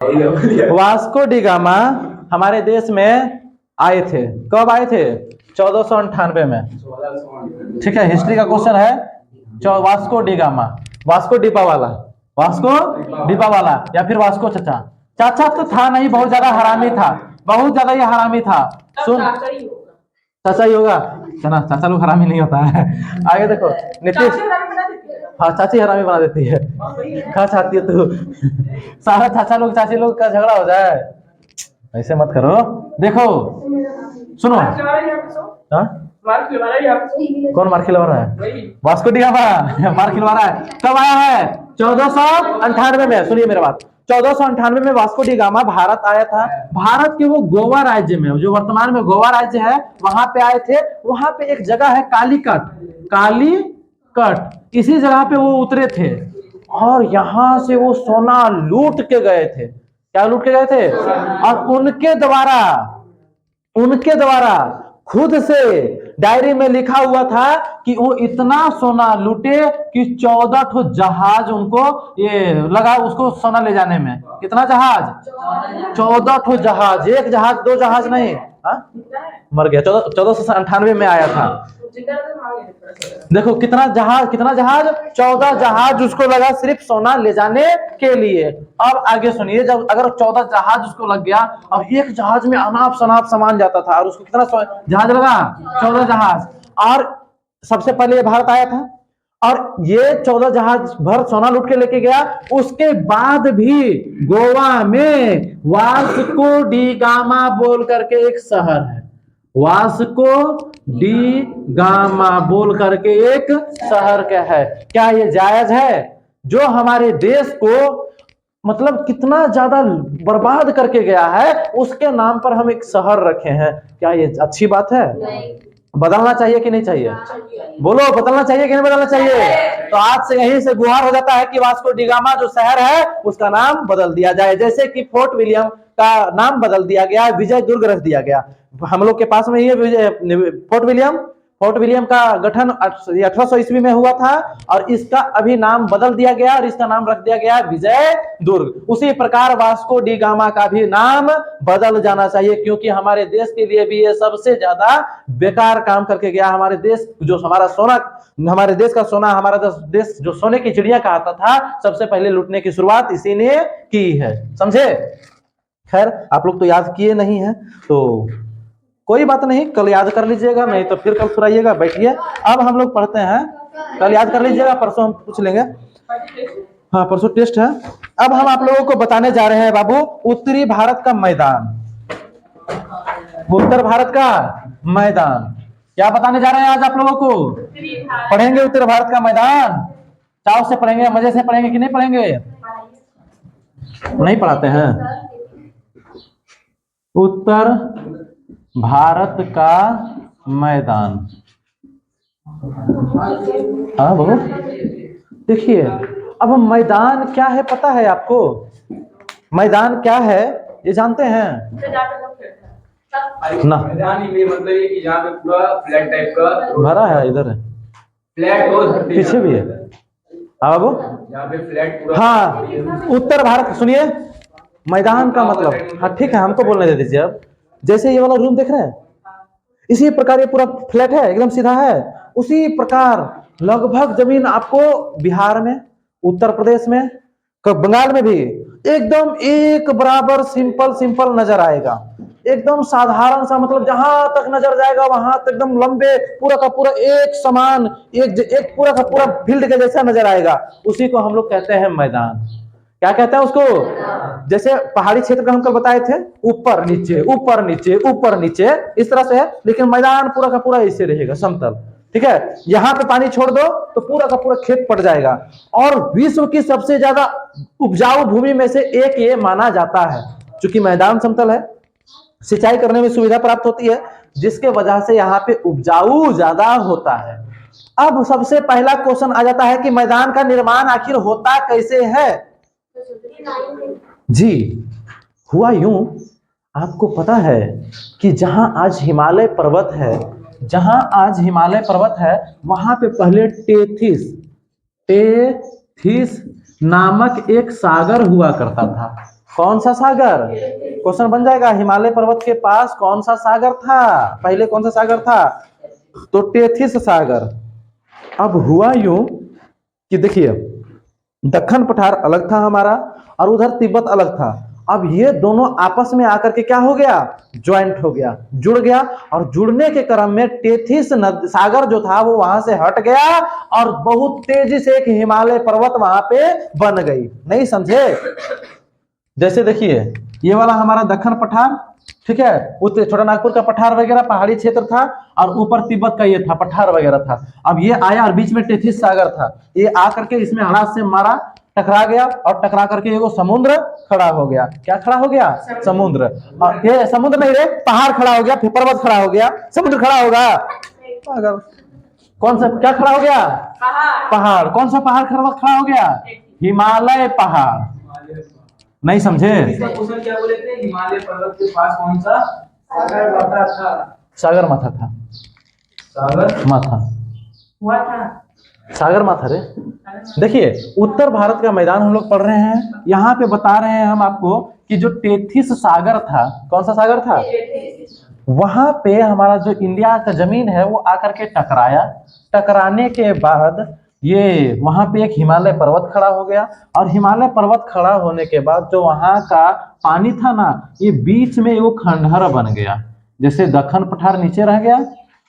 Vasco D gamma हमारे देश में आए थे। कब आए थे? 1498 में। ठीक है, हिस्ट्री का क्वेश्चन है। वास्को डी गामा, वास्को डिपा वाला, वास्को डिपा वाला या फिर वास्को चाचा। चाचा तो था नहीं, बहुत ज्यादा हरामी था, बहुत ज्यादा ये हरामी था। सुन, चाचा ही होगा ना, चाचा लोग हरामी नहीं होता है। आगे देखो नीतीश, हाँ चाची हरामी बना देती है। कहाँ चाहती है तू? सारा चाचा लोग चाची लोग का झगड़ा हो जाए, ऐसे मत करो। देखो सुनो, हाँ कौन मार खिलवा रहा है? वास्को डी गामा मार खिलवा रहा है। कब आया है? 1498 में। सुनिए मेरा बात, 1498 में वास्को डी गामा भारत आया था। भारत के वो गोवा राज्य में, जो वर्तमान में गोवा राज्य है, वहां पे आए थे। वहां पे एक जगह है कालीकट, कालीकट, इसी जगह पे वो उतरे थे और यहां से वो सोना लूट के गए थे। क्या लूट के गए थे? और उनके द्वारा खुद से डायरी में लिखा हुआ था कि वो इतना सोना लूटे कि 14 ठो जहाज उनको ये लगा उसको सोना ले जाने में। कितना जहाज? 14 ठो जहाज, एक जहाज दो जहाज नहीं। मर गया। 1498 में आया था। देखो कितना जहाज, 14 जहाज उसको लगा सिर्फ सोना ले जाने के लिए। अब आगे सुनिए, जब अगर 14 जहाज उसको लग गया, अब एक जहाज में अनाप शनाप सामान जाता था और उसको कितना जहाज लगा? 14 जहाज। और सबसे पहले ये भारत आया था और ये 14 जहाज भर सोना लूट के लेके गया। उसके बाद भी गोवा में वास्को डी गामा बोल करके एक शहर है, वास्को डी गामा बोल करके एक शहर का है। क्या ये जायज है? जो हमारे देश को मतलब कितना ज्यादा बर्बाद करके गया है, उसके नाम पर हम एक शहर रखे हैं। क्या ये अच्छी बात है? बदलना चाहिए कि नहीं चाहिए? बोलो, बदलना चाहिए कि नहीं बदलना चाहिए? तो आज से यहीं से गुहार हो जाता है कि वास्को डी गामा जो शहर है उसका नाम बदल दिया जाए। जैसे कि फोर्ट विलियम का नाम बदल दिया गया, विजय दुर्ग रख दिया गया। हम लोग के पास में ये फोर्ट विलियम का गठन 1800 ईस्वी में हुआ था और इसका अभी नाम बदल दिया गया और इसका नाम रख दिया गया विजय दुर्ग। उसी प्रकार वास्को डी गामा का भी नाम बदल जाना चाहिए, क्योंकि हमारे देश के लिए भी ये सबसे ज्यादा बेकार काम करके गया। हमारे देश जो हमारा सोना, हमारे देश का सोना, हमारा देश जो सोने की चिड़िया कहता था, सबसे पहले लूटने की शुरुआत इसी ने की है। समझे? खैर आप लोग तो याद किए नहीं है तो कोई बात नहीं, कल याद कर लीजिएगा, नहीं तो फिर कल सुनाइएगा। बैठिए, अब हम लोग पढ़ते हैं। कल याद कर लीजिएगा, परसों हम पूछ लेंगे। हाँ परसों टेस्ट है। अब हम आप लोगों को बताने जा रहे हैं बाबू उत्तरी भारत का मैदान, उत्तर भारत का मैदान। क्या बताने जा रहे हैं आज आप लोगों को? पढ़ेंगे उत्तर भारत का मैदान। चाव से पढ़ेंगे, मजे से पढ़ेंगे कि नहीं पढ़ेंगे? नहीं पढ़ाते हैं। उत्तर भारत का मैदान, हाँ बोलो। देखिए अब मैदान क्या है पता है आपको? मैदान क्या है ये जानते हैं ना? मैदान में मतलब ये कि जहाँ पे पूरा फ्लैट टाइप का भरा है, इधर है फ्लैट हो, पीछे भी है। हाँ बाबू, जहाँ पे फ्लैट पूरा। हाँ उत्तर भारत। सुनिए मैदान का मतलब, हाँ ठीक है हमको बोलने दे दीजिए। अब जैसे ये वाला रूम देख रहे हैं, इसी प्रकार ये पूरा फ्लैट है, एकदम सीधा है। उसी प्रकार लगभग जमीन आपको बिहार में, उत्तर प्रदेश में, बंगाल में भी एकदम एक बराबर सिंपल नजर आएगा। एकदम साधारण सा, मतलब जहां तक नजर जाएगा वहां तक एकदम लंबे, पूरा का पूरा एक समान, एक पूरा का पूरा फील्ड के जैसा नजर आएगा। उसी को हम लोग कहते हैं मैदान। क्या कहते हैं उसको? जैसे पहाड़ी क्षेत्र का हम कल बताए थे, ऊपर नीचे ऊपर नीचे ऊपर नीचे इस तरह से है, लेकिन मैदान पूरा का पूरा ऐसे रहेगा, समतल। ठीक है, यहाँ पे पानी छोड़ दो तो पूरा का पूरा खेत पड़ जाएगा। और विश्व की सबसे ज्यादा उपजाऊ भूमि में से एक ये माना जाता है। चूंकि मैदान समतल है, सिंचाई करने में सुविधा प्राप्त होती है, जिसके वजह से यहाँ पे उपजाऊ ज्यादा होता है। अब सबसे पहला क्वेश्चन आ जाता है कि मैदान का निर्माण आखिर होता कैसे है? जी हुआ यूं, आपको पता है कि जहां आज हिमालय पर्वत है, वहां पे पहले टेथिस नामक एक सागर हुआ करता था। कौन सा सागर? क्वेश्चन बन जाएगा, हिमालय पर्वत के पास कौन सा सागर था? पहले कौन सा सागर था? तो टेथिस सागर। अब हुआ यूं कि देखिए, दक्षिण पठार अलग था हमारा और उधर तिब्बत अलग था। अब ये दोनों आपस में आकर के क्या हो गया? ज्वाइंट हो गया, जुड़ गया। और जुड़ने के क्रम में टेथिस सागर जो था वो वहां से हट गया और बहुत तेजी से एक हिमालय पर्वत वहां पे बन गई। नहीं समझे? जैसे देखिए, ये वाला हमारा दक्षिण पठार, ठीक है, उत्तर छोटा नागपुर का पठार वगैरह पहाड़ी क्षेत्र था और ऊपर तिब्बत का ये था पठार वगैरह था। अब ये आया और बीच में टेथिस सागर था, ये आकर के इसमें हड़ास से मारा, टकरा गया और टकरा करके एगो समुद्र खड़ा हो गया। क्या खड़ा हो गया? समुद्र। और ये समुद्र नहीं रे, पहाड़ खड़ा हो गया, फिर पर्वत खड़ा हो गया, समुद्र खड़ा होगा। अगर कौन सा क्या खड़ा हो गया? पहाड़। कौन सा पहाड़ खड़ा हो गया? हिमालय पहाड़। नहीं समझे? क्वेश्चन क्या बोले थे? हिमालय पर्वत के पास कौन सा सागर माथा था? सागर माथा था। सागर माथा हुआ था। सागर माथा रे। देखिए, उत्तर भारत का मैदान हम लोग पढ़ रहे हैं, यहाँ पे बता रहे हैं हम आपको कि जो टेथिस सागर था, कौन सा सागर था? वहां पे हमारा जो इंडिया का जमीन है वो आकर के टकराया। टकराने के बाद ये वहां पे एक हिमालय पर्वत खड़ा हो गया और हिमालय पर्वत खड़ा होने के बाद जो वहां का पानी था ना, ये बीच में वो खंडहर बन गया। जैसे दक्षिण पठार नीचे रह गया,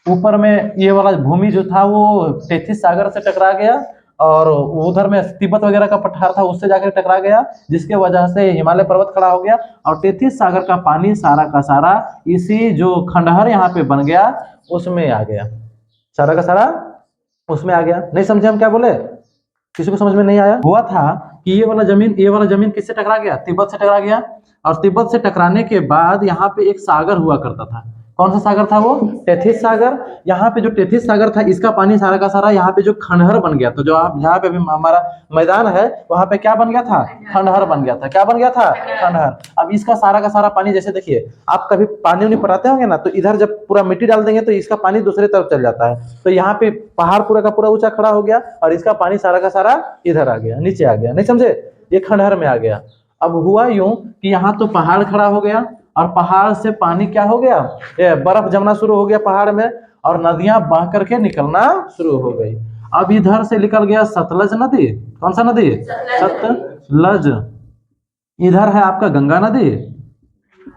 ऊपर में ये वाला भूमि जो था वो टेथिस सागर से टकरा गया और उधर में तिब्बत वगैरह का पठार था उससे जाकर टकरा गया, जिसके वजह से हिमालय पर्वत खड़ा हो गया और टेथिस सागर का पानी सारा का सारा इसी जो खंडहर यहाँ पे बन गया उसमें आ गया। सारा का सारा उसमें आ गया। नहीं समझे हम क्या बोले? किसी को समझ में नहीं आया? हुआ था कि ये वाला जमीन किससे टकरा गया? तिब्बत से टकरा गया और तिब्बत से टकराने के बाद यहाँ पे एक सागर हुआ करता था। कौन सा सागर था वो? टेथिस सागर। यहाँ पे जो टेथिस सागर था इसका पानी सारा का सारा यहाँ पे जो खंडहर बन गया, तो जो आप यहाँ पे अभी हमारा मैदान है वहां पे क्या बन गया था? खंडहर बन गया था। क्या बन गया था? खंडहर। अब इसका सारा का सारा पानी, जैसे देखिए, आप कभी पानी उनी पटाते होंगे ना, तो इधर जब पूरा मिट्टी डाल देंगे तो इसका पानी दूसरे तरफ चल जाता है। तो यहाँ पे पहाड़ पूरा का पूरा ऊंचा खड़ा हो गया और इसका पानी सारा का सारा इधर आ गया, नीचे आ गया। नहीं समझे? ये खंडहर में आ गया। अब हुआ यूं कि यहाँ तो पहाड़ खड़ा हो गया और पहाड़ से पानी क्या हो गया? बर्फ जमना शुरू हो गया पहाड़ में और नदियां बह करके निकलना शुरू हो गई। अब इधर से निकल गया सतलज नदी। कौन सा नदी? सतलज। इधर है आपका गंगा नदी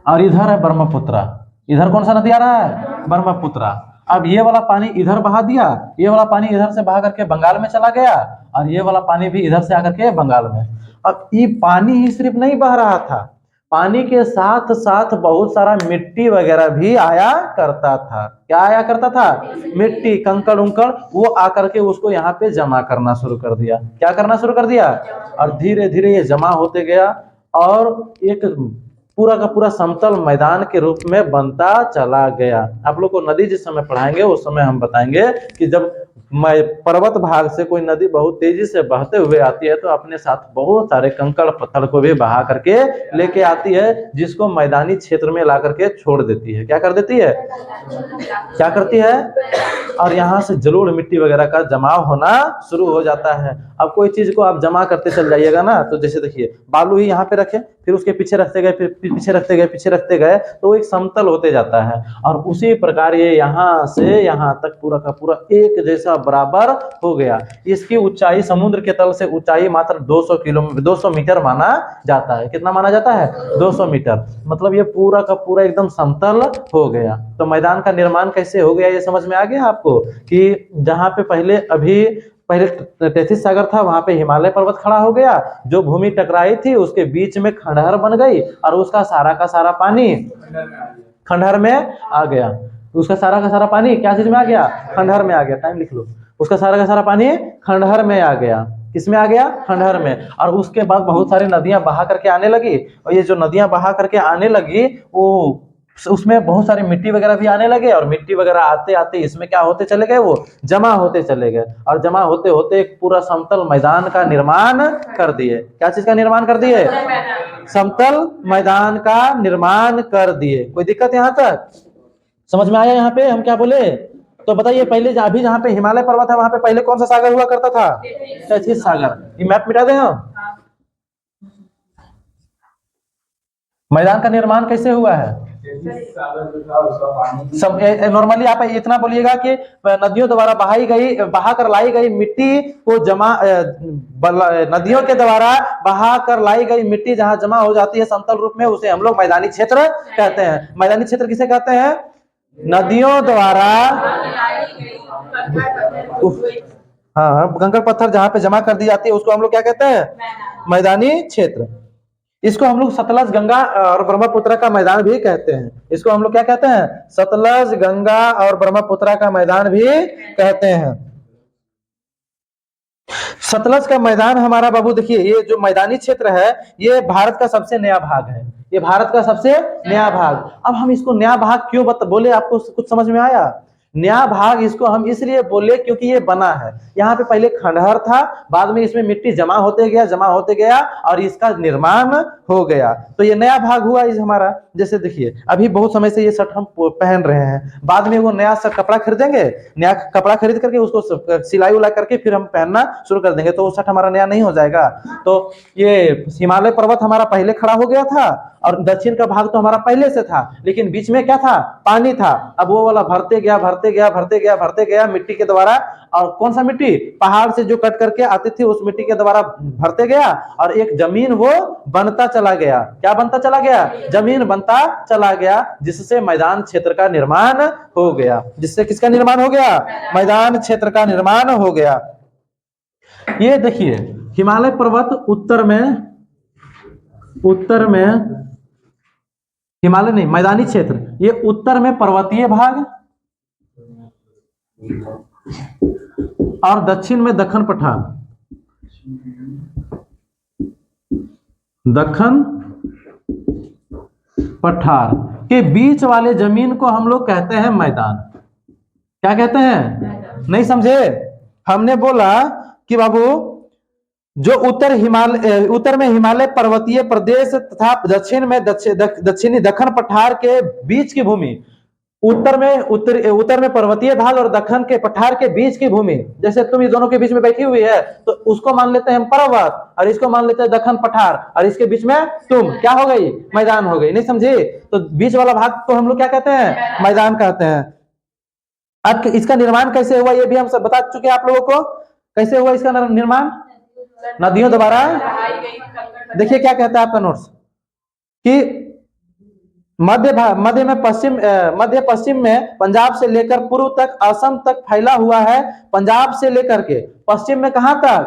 और इधर है ब्रह्मपुत्र। इधर कौन सा नदी आ रहा है? ब्रह्मपुत्र। अब ये वाला पानी इधर बहा दिया, ये वाला पानी इधर से बहा करके बंगाल में चला गया और ये वाला पानी भी इधर से आकर के बंगाल में। अब ये पानी ही सिर्फ नहीं बह रहा था, पानी के साथ साथ बहुत सारा मिट्टी वगैरह भी आया करता था। क्या आया करता था? मिट्टी, कंकड़ उंकड़, वो आकर के उसको यहाँ पे जमा करना शुरू कर दिया। क्या करना शुरू कर दिया? और धीरे धीरे ये जमा होते गया और एक पूरा का पूरा समतल मैदान के रूप में बनता चला गया। आप लोग को नदी जिस समय पढ़ाएंगे उस समय हम बताएंगे कि जब पर्वत भाग से कोई नदी बहुत तेजी से बहते हुए आती है तो अपने साथ बहुत सारे कंकड़ पत्थर को भी बहा करके लेके आती है, जिसको मैदानी क्षेत्र में ला करके छोड़ देती है। क्या कर देती है? क्या करती है? और यहाँ से जलोढ़ मिट्टी वगैरह का जमाव होना शुरू हो जाता है। अब कोई चीज को आप जमा करते चल जाइएगा ना, तो जैसे देखिए, बालू ही यहाँ पे रखे, फिर उसके पीछे रखते गए, फिर पीछे रखते गए, पीछे रखते गए, तो वो एक समतल होते जाता है। और उसी प्रकार ये यहाँ से यहाँ तक पूरा का पूरा एक जैसा बराबर हो गया। इसकी ऊंचाई समुद्र के तल से ऊंचाई मात्र 200 मीटर माना जाता है। कितना माना जाता है? 200 मीटर। मतलब ये पूरा का पूरा एकदम समतल हो गया। तो मैदान का निर्माण कैसे हो गया ये समझ में आ गया आपको कि जहाँ पे पहले टेथिस सागर था वहां पे हिमालय पर्वत खड़ा हो गया, जो भूमि टकराई थी उसके बीच में खंडहर बन गई और उसका सारा का सारा पानी खंडहर में आ गया। उसका सारा का सारा पानी क्या चीज में आ गया? खंडहर में आ गया। टाइम लिख लो। उसका सारा का सारा पानी खंडहर में आ गया। किसमें आ गया? खंडहर में। और उसके बाद बहुत सारी नदियां बहा करके आने लगी और ये जो नदियां बहा करके आने लगी वो उसमें बहुत सारी मिट्टी वगैरह भी आने लगे और मिट्टी वगैरह आते आते इसमें क्या होते चले गए? वो जमा होते चले गए और जमा होते होते एक पूरा समतल मैदान का निर्माण कर दिए। क्या चीज का निर्माण कर दिए? समतल मैदान का निर्माण कर दिए। कोई दिक्कत यहाँ तक समझ में आया? यहाँ पे हम क्या बोले तो बताइए। पहले अभी जहाँ पे हिमालय पर्वत है वहां पे पहले कौन सा सागर हुआ करता था? टेथिस सागर। ये मैप मिटा दें हम। मैदान का निर्माण कैसे हुआ है? सागर जो था उसका पानी सब नॉर्मली आप इतना बोलिएगा कि नदियों द्वारा बहा कर लाई गई मिट्टी को नदियों के द्वारा बहा कर लाई गई मिट्टी जहां जमा हो जाती है समतल रूप में, उसे हम लोग मैदानी क्षेत्र कहते हैं। मैदानी क्षेत्र किसे कहते हैं? नदियों द्वारा हाँ कंकड़ पत्थर जहां पे जमा कर दी जाती है उसको हम लोग क्या कहते हैं? मैदानी क्षेत्र। इसको हम लोग सतलज गंगा और ब्रह्मपुत्र का मैदान भी कहते हैं। इसको हम लोग क्या कहते हैं? सतलज गंगा और ब्रह्मपुत्र का मैदान भी कहते हैं। सतलज का मैदान हमारा बाबू देखिए, ये जो मैदानी क्षेत्र है ये भारत का सबसे नया भाग है। ये भारत का सबसे नया भाग। अब हम इसको नया भाग क्यों बोले, आपको कुछ समझ में आया? नया भाग इसको हम इसलिए बोले क्योंकि ये बना है। यहाँ पे पहले खंडहर था, बाद में इसमें मिट्टी जमा होते गया और इसका निर्माण हो गया, तो ये नया भाग हुआ इस हमारा। जैसे देखिए अभी बहुत समय से ये शर्ट हम पहन रहे हैं, बाद में वो नया सा कपड़ा खरीदेंगे, नया कपड़ा खरीद करके उसको सिलाई उलाई करके फिर हम पहनना शुरू कर देंगे, तो वो शर्ट हमारा नया नहीं हो जाएगा। तो ये हिमालय पर्वत हमारा पहले खड़ा हो गया था और दक्षिण का भाग तो हमारा पहले से था, लेकिन बीच में क्या था? पानी था। अब वो वाला भरते गया मिट्टी के द्वारा। और कौन सा मिट्टी? पहाड़ से जो कट करके आती थी उस मिट्टी के द्वारा भरते गया और एक जमीन वो बनता चला गया। क्या बनता चला गया? जमीन बनता चला गया, जिससे मैदान क्षेत्र का निर्माण हो गया। जिससे किसका निर्माण हो गया? मैदान क्षेत्र का निर्माण हो गया। ये देखिए हिमालय पर्वत उत्तर में हिमालय नहीं, मैदानी क्षेत्र, ये उत्तर में पर्वतीय भाग और दक्षिण में दक्कन पठार। दक्कन पठार के बीच वाले जमीन को हम लोग कहते हैं मैदान। क्या कहते हैं? नहीं समझे? हमने बोला कि बाबू जो उत्तर में हिमालय पर्वतीय प्रदेश तथा दक्षिण में दक्षिणी दक्कन पठार के बीच की भूमि, उत्तर में पर्वतीय भाग और दक्कन के पठार के बीच की भूमि, जैसे तुम ये दोनों के बीच में बैठी हुई है तो उसको मान लेते हैं हम पर्वत और इसको मान लेते हैं दक्कन पठार, और इसके बीच में तुम क्या हो गई? मैदान हो गई। नहीं समझे? तो बीच वाला भाग को हम लोग क्या कहते हैं? मैदान कहते हैं। अब इसका निर्माण कैसे हुआ ये भी हम सब बता चुके हैं आप लोगों को। कैसे हुआ इसका निर्माण? नदियों द्वारा। देखिए क्या कहता है आपका नोट्स कि मध्य पश्चिम में पंजाब से लेकर पूर्व तक असम तक फैला हुआ है। पंजाब से लेकर के पश्चिम में कहां तक?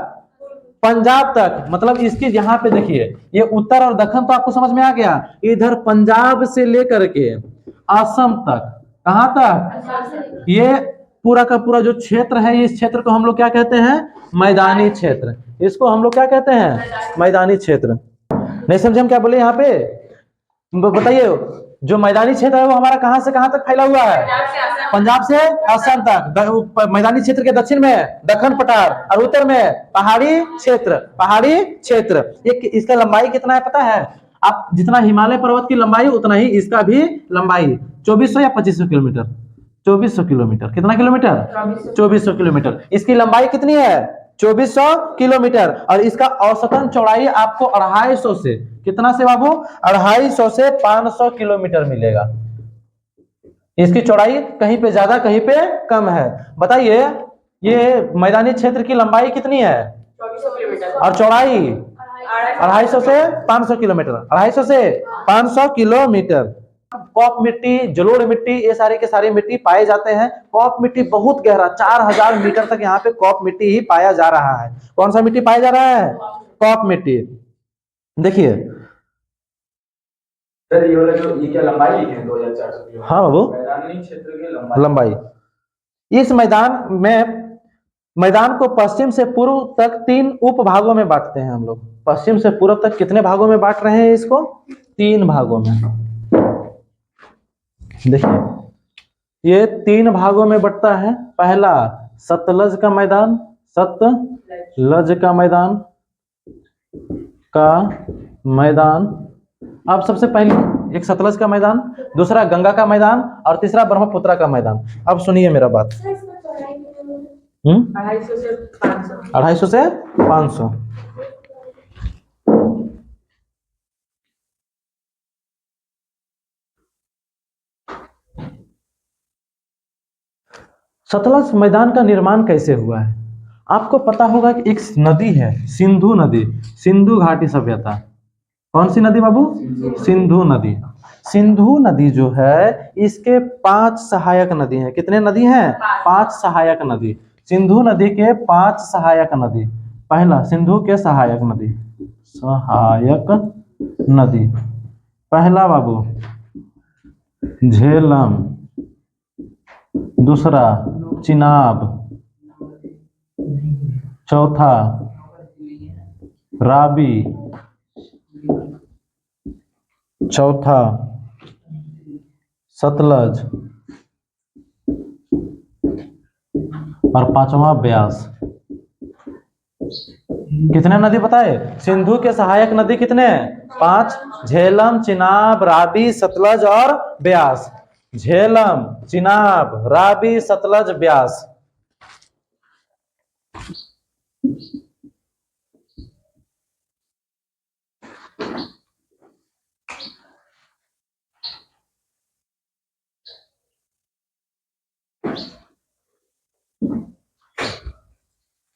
पंजाब तक। मतलब इसकी यहाँ पे देखिए ये उत्तर और दक्षिण तो आपको समझ में आ गया। इधर पंजाब से लेकर के असम तक, कहां तक? ये पूरा का पूरा जो क्षेत्र है, इस क्षेत्र को हम लोग क्या कहते हैं? मैदानी क्षेत्र। इसको हम लोग क्या कहते हैं? मैदानी क्षेत्र। नहीं समझे हम क्या बोले यहाँ पे? बताइए जो मैदानी क्षेत्र है वो हमारा कहां से कहां तक फैला हुआ है? पंजाब से असम तक। मैदानी क्षेत्र के दक्षिण में दक्कन पठार और उत्तर में पहाड़ी क्षेत्र। इसका लंबाई कितना है पता है? आप जितना हिमालय पर्वत की लंबाई उतना ही इसका भी लंबाई 2400 या 2500 किलोमीटर। 2400 किलोमीटर। कितना किलोमीटर? 2400 किलोमीटर। इसकी लंबाई कितनी है? 2400 किलोमीटर। और इसका औसतन चौड़ाई आपको 250 से, कितना से बाबू? 250 से 500 किलोमीटर मिलेगा। इसकी चौड़ाई कहीं पे ज्यादा कहीं पे कम है। बताइए ये मैदानी क्षेत्र की लंबाई कितनी है? 2400 किलोमीटर और चौड़ाई 250 से 500 किलोमीटर। 250 से 500 किलोमीटर। कॉप मिट्टी, जलोढ़ मिट्टी, ये सारी के सारी मिट्टी पाए जाते हैं। कॉप मिट्टी बहुत गहरा 4000 मीटर तक यहाँ पे कॉप मिट्टी ही पाया जा रहा है। कौन सा मिट्टी पाया जा रहा है? कॉप मिट्टी। देखिए सर ये वाला जो ये क्या लंबाई लिखे हैं 2400 किलोमीटर? हाँ बाबू, मैदानी क्षेत्र की लंबाई। इस मैदान को पश्चिम से पूर्व तक 3 उप भागों में बांटते हैं हम लोग। पश्चिम से पूर्व तक कितने भागों में बांट रहे हैं इसको? 3 भागों में। देखिए ये 3 भागों में बंटता है। पहला सतलज का मैदान, अब सबसे पहले एक सतलज का मैदान, दूसरा गंगा का मैदान और तीसरा ब्रह्मपुत्र का मैदान। अब सुनिए मेरा बात। 250 से 500। सतलज मैदान का निर्माण कैसे हुआ है? आपको पता होगा कि एक नदी है सिंधु नदी, सिंधु घाटी सभ्यता। कौन सी नदी बाबू? सिंधु नदी। सिंधु नदी जो है इसके 5 सहायक नदी हैं। कितने नदी हैं? 5 सहायक नदी। सिंधु नदी के 5 सहायक नदी। पहला सिंधु के सहायक नदी, सहायक नदी। पहला बाबू झेलम, दूसरा चिनाब, चौथा राबी, चौथा सतलज और पांचवा ब्यास। कितने नदी बताए? सिंधु के सहायक नदी कितने? 5। झेलम, चिनाब, राबी, सतलज और ब्यास। झेलम, चिनाब, राबी, सतलज, ब्यास।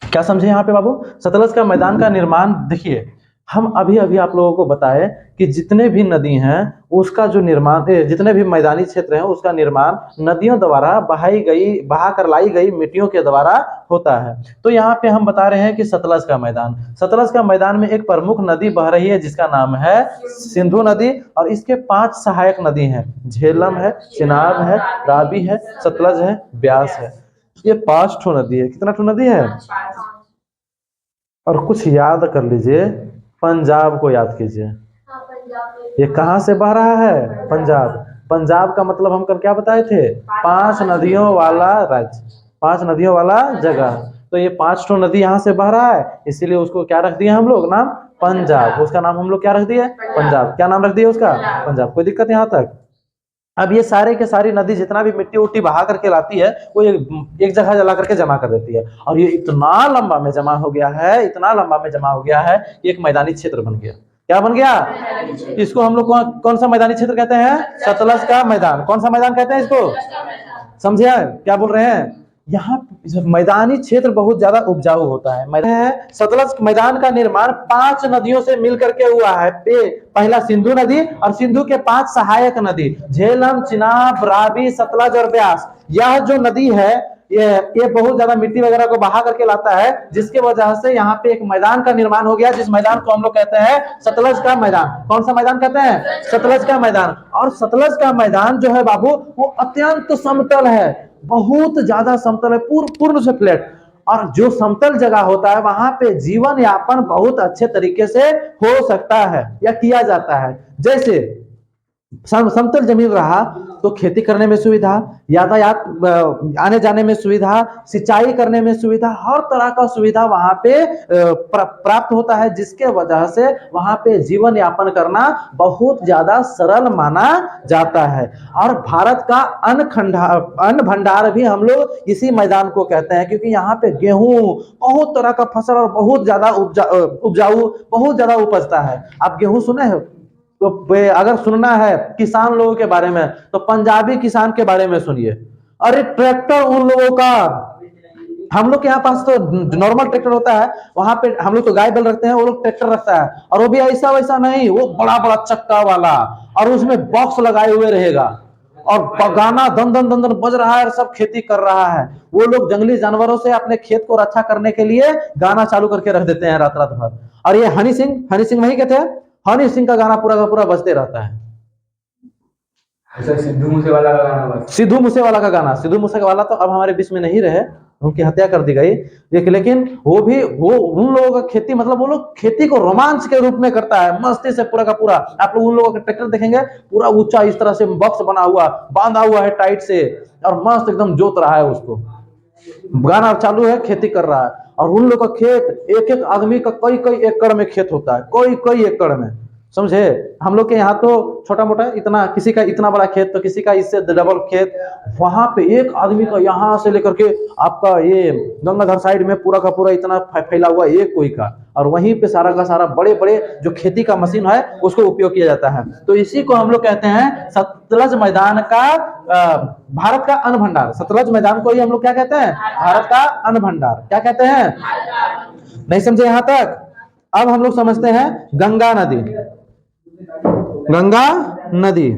क्या समझे यहाँ पे बाबू? सतलज का मैदान का निर्माण देखिए, हम अभी अभी आप लोगों को बताए कि जितने भी नदी हैं उसका जो निर्माण, जितने भी मैदानी क्षेत्र हैं उसका निर्माण नदियों द्वारा बहा कर लाई गई मिट्टियों के द्वारा होता है। तो यहाँ पे हम बता रहे हैं कि सतलज का मैदान, सतलज का मैदान में एक प्रमुख नदी बह रही है जिसका नाम है सिंधु नदी, और इसके 5 सहायक नदी हैं। झेलम है, चिनाब है, राबी है, सतलज है, ब्यास है। ये 5 ठो नदी है। कितना ठो नदी है? और कुछ याद कर लीजिए, पंजाब को याद कीजिए। ये कहाँ से बह रहा है? पंजाब। पंजाब का मतलब हम कल क्या बताए थे? 5 नदियों वाला राज्य, 5 नदियों वाला जगह। तो ये 5 ठो नदी यहाँ से बह रहा है, इसीलिए उसको क्या रख दिया हम लोग? नाम पंजाब। उसका नाम हम लोग क्या रख दिए? पंजाब। क्या नाम रख दिया उसका? पंजाब। कोई दिक्कत यहाँ तक? अब ये सारे के सारी नदी जितना भी मिट्टी उट्टी बहा करके लाती है वो एक जगह जला करके जमा कर देती है, और ये इतना लंबा में जमा हो गया है, इतना लंबा में जमा हो गया है कि एक मैदानी क्षेत्र बन गया। क्या बन गया? इसको हम लोग कौन सा मैदानी क्षेत्र कहते हैं? सतलज का मैदान। कौन सा मैदान कहते हैं इसको? समझे क्या बोल रहे हैं? यहाँ मैदानी क्षेत्र बहुत ज्यादा उपजाऊ होता है। सतलज मैदान का निर्माण 5 नदियों से मिलकर के हुआ है। पहला सिंधु नदी और सिंधु के 5 सहायक नदी झेलम, चिनाब, राबी, सतलज और ब्यास। यह जो नदी है ये बहुत ज्यादा मिट्टी वगैरह को बहा करके लाता है, जिसके वजह से यहाँ पे एक मैदान का निर्माण हो गया, जिस मैदान को हम लोग कहते हैं सतलज का मैदान। कौन सा मैदान कहते हैं? सतलज का मैदान। और सतलज का मैदान जो है बाबू वो अत्यंत समतल है, बहुत ज्यादा समतल है, पूर्ण से फ्लैट। और जो समतल जगह होता है वहां पे जीवन यापन बहुत अच्छे तरीके से हो सकता है या किया जाता है। जैसे समतल जमीन रहा तो खेती करने में सुविधा, यातायात आने जाने में सुविधा, सिंचाई करने में सुविधा, हर तरह का सुविधा वहां पे प्राप्त होता है, जिसके वजह से वहां पे जीवन यापन करना बहुत ज्यादा सरल माना जाता है। और भारत का अन्न भंडार भी हम लोग इसी मैदान को कहते हैं, क्योंकि यहाँ पे गेहूं, बहुत तरह का फसल और बहुत ज्यादा उपजाऊ बहुत ज्यादा उपजता है। आप गेहूं सुने हो? तो अगर सुनना है किसान लोगों के बारे में तो पंजाबी किसान के बारे में सुनिए। अरे ट्रैक्टर उन लोगों का, हम लोग के यहाँ पास तो नॉर्मल ट्रैक्टर होता है, वहां पे हम लोग तो गाय बैल रखते हैं, वो लोग ट्रैक्टर रखता है, और वो भी ऐसा वैसा नहीं, वो बड़ा बड़ा चक्का वाला, और उसमें बॉक्स लगाए हुए रहेगा, और गाना दन दन दन दन बज रहा है और सब खेती कर रहा है। वो लोग जंगली जानवरों से अपने खेत को रक्षा करने के लिए गाना चालू करके रख देते हैं रात रात भर। और ये हनी सिंह वही कहते हैं, हनी सिंह का गाना पूरा का पूरा बजते रहता है। सिद्धू मूसेवाला का गाना, सिद्धू मूसेवाला तो अब हमारे बीच में नहीं रहे, उनकी हत्या कर दी गई। लेकिन वो उन लोगों का खेती, मतलब वो लोग खेती को रोमांच के रूप में करता है, मस्ती से पूरा का पूरा। आप लोग उन लोगों का ट्रैक्टर देखेंगे पूरा ऊंचा इस तरह से बॉक्स बना हुआ, बांधा हुआ है टाइट से, और मस्त एकदम जोत रहा है, उसको गाना चालू है, खेती कर रहा है। और उन लोग का खेत, एक एक आदमी का कई कई एकड़ में खेत होता है, कई कई एकड़ में। समझे। हम लोग के यहाँ तो छोटा मोटा इतना, किसी का इतना बड़ा खेत तो किसी का इससे डबल खेत। वहां पे एक आदमी का यहाँ से लेकर के आपका ये गंगाधर साइड में पूरा का पूरा इतना फैला हुआ एक कोई का, और वहीं पे सारा का सारा बड़े बड़े जो खेती का मशीन है उसको उपयोग किया जाता है। तो इसी को हम लोग कहते हैं सतलज मैदान का भारत का अन्न भंडार। सतलज मैदान को ही हम लोग क्या कहते हैं, भारत का अन्न भंडार। क्या कहते हैं, नहीं समझे यहाँ तक। अब हम लोग समझते हैं गंगा नदी। गंगा नदी,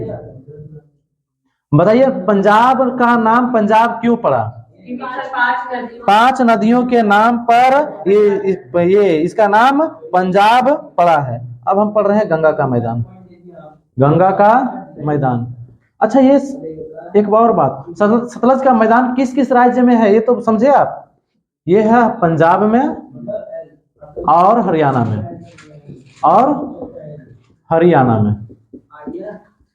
बताइए पंजाब का नाम पंजाब क्यों पड़ा। 5 नदियों के नाम पर ये इसका नाम पंजाब पड़ा है। अब हम पढ़ रहे हैं गंगा का मैदान। गंगा का मैदान, अच्छा ये एक और बात, सतलज का मैदान किस किस राज्य में है ये तो समझे आप। ये है पंजाब में और हरियाणा में, और हरियाणा में।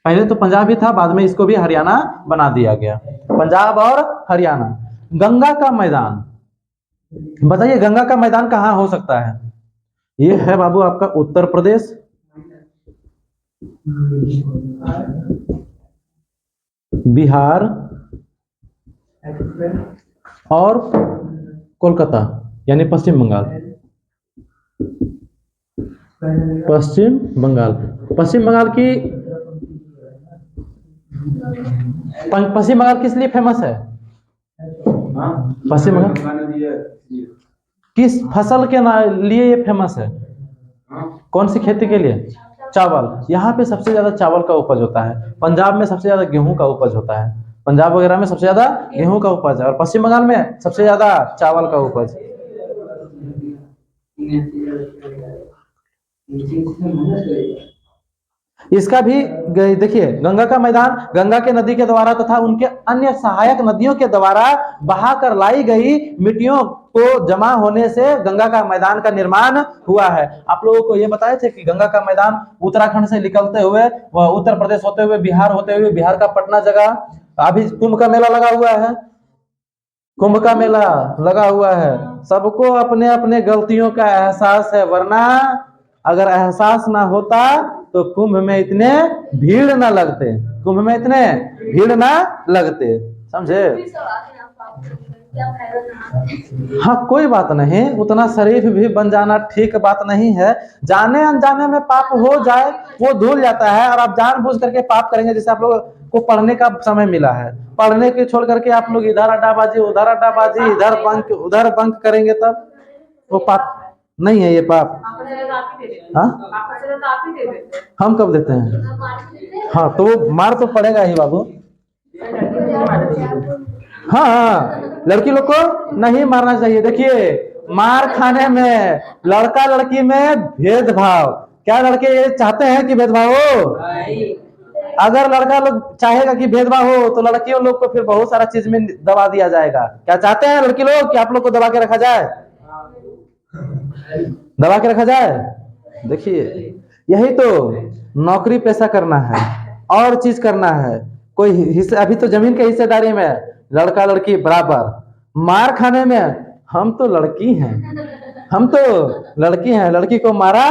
पहले तो पंजाब ही था, बाद में इसको भी हरियाणा बना दिया गया। पंजाब और हरियाणा। गंगा का मैदान, बताइए गंगा का मैदान कहाँ हो सकता है। ये है बाबू आपका उत्तर प्रदेश, बिहार और कोलकाता यानी पश्चिम बंगाल। पश्चिम बंगाल, पश्चिम बंगाल की, पश्चिम बंगाल किस लिए फेमस है। पश्चिम बंगाल किस फसल के लिए ये फेमस है, कौन सी खेती के लिए, चावल। यहाँ पे सबसे ज्यादा चावल का उपज होता है। पंजाब में सबसे ज्यादा गेहूं का उपज होता है, पंजाब वगैरह में सबसे ज्यादा गेहूं का उपज है, और पश्चिम बंगाल में सबसे ज्यादा चावल का उपज। इसका भी देखिए, गंगा का मैदान गंगा के नदी के द्वारा तथा उनके अन्य सहायक नदियों के द्वारा बहाकर लाई गई मिट्टियों को जमा होने से गंगा का मैदान का निर्माण हुआ है। आप लोगों को ये बताए थे कि गंगा का मैदान उत्तराखंड से निकलते हुए उत्तर प्रदेश होते हुए बिहार होते हुए, बिहार का पटना जगह अभी कुंभ का मेला लगा हुआ है, कुंभ का मेला लगा हुआ है। सबको अपने अपने गलतियों का एहसास है, वरना अगर एहसास ना होता तो कुंभ में इतने भीड़ ना लगते, कुंभ में इतने भीड़ ना लगते, समझे। हाँ कोई बात नहीं, उतना शरीफ भी बन जाना ठीक बात नहीं है। जाने अनजाने में पाप हो जाए वो धुल जाता है, और आप जानबूझ करके पाप करेंगे। जैसे आप लोग को पढ़ने का समय मिला है, पढ़ने के छोड़ करके आप लोग इधर अड्डाबाजी उधर अड्डाबाजी, इधर बंक उधर बंक करेंगे, तब वो पाप नहीं है, ये पाप। हाँ हम कब देते हैं, हाँ तो वो मार तो पड़ेगा ही बाबू। हाँ लड़की लोग को नहीं मारना चाहिए। देखिए मार खाने में लड़का लड़की में भेदभाव, क्या लड़के ये चाहते हैं कि भेदभाव हो। अगर लड़का लोग चाहेगा कि भेदभाव हो तो लड़कियों लोग को फिर बहुत सारा चीज में दबा दिया जाएगा। क्या चाहते हैं लड़की लोग कि आप लोग को दबा के रखा जाए, दबा के रखा जाए। देखिए यही तो नौकरी पैसा करना है और चीज करना है, कोई हिस्से, अभी तो जमीन के हिस्सेदारी में लड़का लड़की बराबर, मार खाने में हम तो लड़की हैं, हम तो लड़की हैं, लड़की को मारा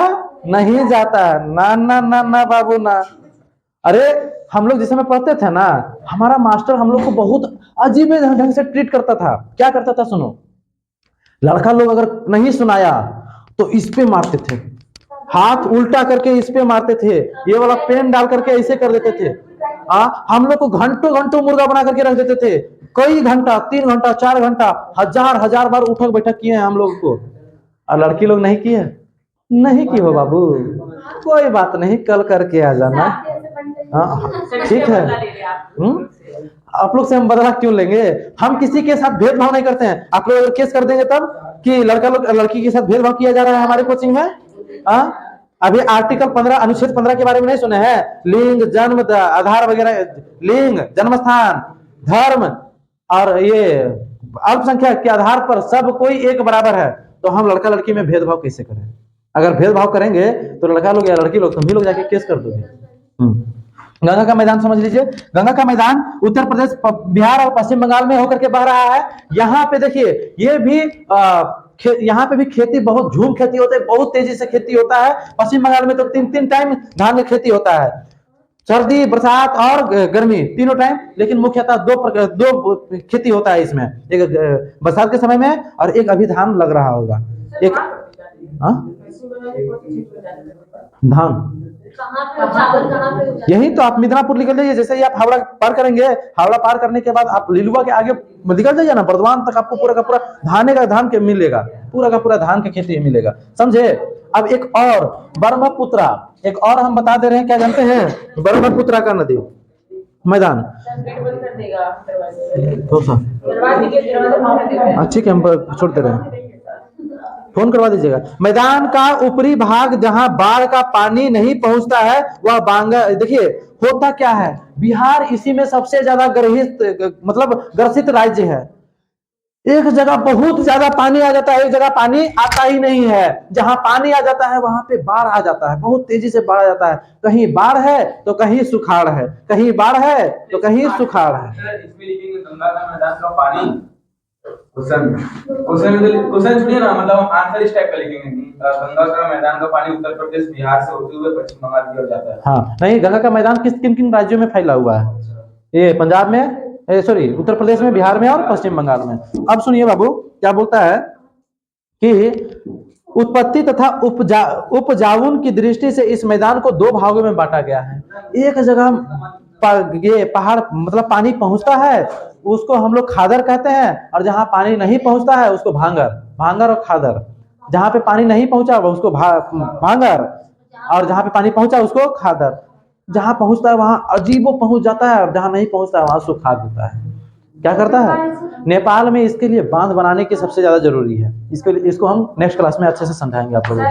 नहीं जाता, ना ना ना ना बाबू ना। अरे हम लोग जिस समय पढ़ते थे ना, हमारा मास्टर हम लोग को बहुत अजीब ढंग से ट्रीट करता था। क्या करता था सुनो, लड़का लोग अगर नहीं सुनाया तो इस पे मारते थे, हाथ उल्टा करके इस पे मारते थे, ये वाला पेन डाल करके ऐसे कर देते थे। हम लोग को घंटों घंटों मुर्गा बना करके रख देते थे, कई घंटा, 3 घंटा 4 घंटा, हजार बार उठक बैठक किए हैं हम लोग को। और लड़की लोग नहीं किए, नहीं की हो बाबू, कोई बात नहीं, कल करके आ जाना। हाँ ठीक है। आप लोग से हम बदला क्यों लेंगे, हम किसी के साथ भेदभाव नहीं करते हैं। आप लोग अगर केस कर देंगे तब कि लड़का लोग लड़की के साथ भेदभाव किया जा रहा है हमारे कोचिंग में। अभी आर्टिकल 15 अनुच्छेद 15 के बारे में नहीं सुने हैं, लिंग जन्म आधार वगैरह, लिंग जन्म स्थान धर्म और ये अल्पसंख्यक के आधार पर सब कोई एक बराबर है, तो हम लड़का लड़की में भेदभाव कैसे करें। अगर भेदभाव करेंगे तो लड़का लोग या लड़की लोग, तुम भी लोग जाके केस कर दोगे। गंगा का मैदान समझ लीजिए, गंगा का मैदान उत्तर प्रदेश बिहार और पश्चिम बंगाल में होकर के बह रहा है। यहाँ पे देखिए ये भी यहाँ पे भी खेती बहुत झूम खेती होता है, बहुत तेजी से खेती होता है। पश्चिम बंगाल में तो 3 टाइम धान की खेती होता है, सर्दी, बरसात और गर्मी, तीनों टाइम। लेकिन मुख्यतः दो खेती होता है इसमें, एक बरसात के समय में और एक अभी धान लग रहा होगा। एक धान यही तो, आप मिदनापुर निकल जाइए, जैसे ही आप हावड़ा पार करेंगे, हावड़ा पार करने के बाद आप लिलुआ के आगे निकल जाइए ना, बर्दवान तक आपको पूरा का पूरा धान के मिलेगा, पूरा का पूरा धान के खेती मिलेगा, समझे। अब एक और ब्रह्मपुत्रा, एक और हम बता दे रहे हैं, क्या जानते हैं, ब्रह्मपुत्रा का नदी मैदान। तो ठीक है, हम छोड़ते रहे, फोन करवा दीजिएगा। मैदान का ऊपरी भाग जहां बाढ़ का पानी नहीं पहुंचता है वह बांगा, देखिए होता क्या है, बिहार इसी में सबसे ज्यादा ग्रसित राज्य है। एक जगह बहुत ज्यादा पानी आ जाता है, एक जगह पानी आता ही नहीं है। जहां पानी आ जाता है वहां पे बाढ़ आ जाता है, बहुत तेजी से बाढ़ आ जाता है। कहीं बाढ़ है तो कहीं सुखाड़ है, कहीं बाढ़ है तो कहीं सुखाड़ है। गंगा का मैदान का पानी, क्वेश्चन सुनिए ना, मतलब आंसर इस टाइप का लिखेंगे, गंगा का मैदान का पानी उत्तर प्रदेश बिहार से होते हुए पश्चिम बंगाल की ओर जाता है। हाँ नहीं, गंगा का मैदान किन किन राज्यों में फैला हुआ है, ये पंजाब में, सॉरी उत्तर प्रदेश में, बिहार में और पश्चिम बंगाल में। अब सुनिए बाबू क्या बोलता है कि उत्पत्ति तथा उपजाऊन की दृष्टि से इस मैदान को 2 भागों में बांटा गया है। एक जगह ये पहाड़ मतलब पानी पहुंचता है, उसको हम लोग खादर कहते हैं, और जहां पानी नहीं पहुंचता है उसको भांगर और खादर। जहां पे पानी नहीं पहुंचा उसको भांगर, और जहां पे पानी पहुंचा उसको खादर। जहां पहुंचता है वहां अजीबो पहुंच जाता है, और जहां नहीं पहुंचता है वहां सुखा देता है। क्या करता है नेपाल में, इसके लिए बांध बनाने की सबसे ज्यादा जरूरी है। इसको हम नेक्स्ट क्लास में अच्छे से समझाएंगे आप लोगों को।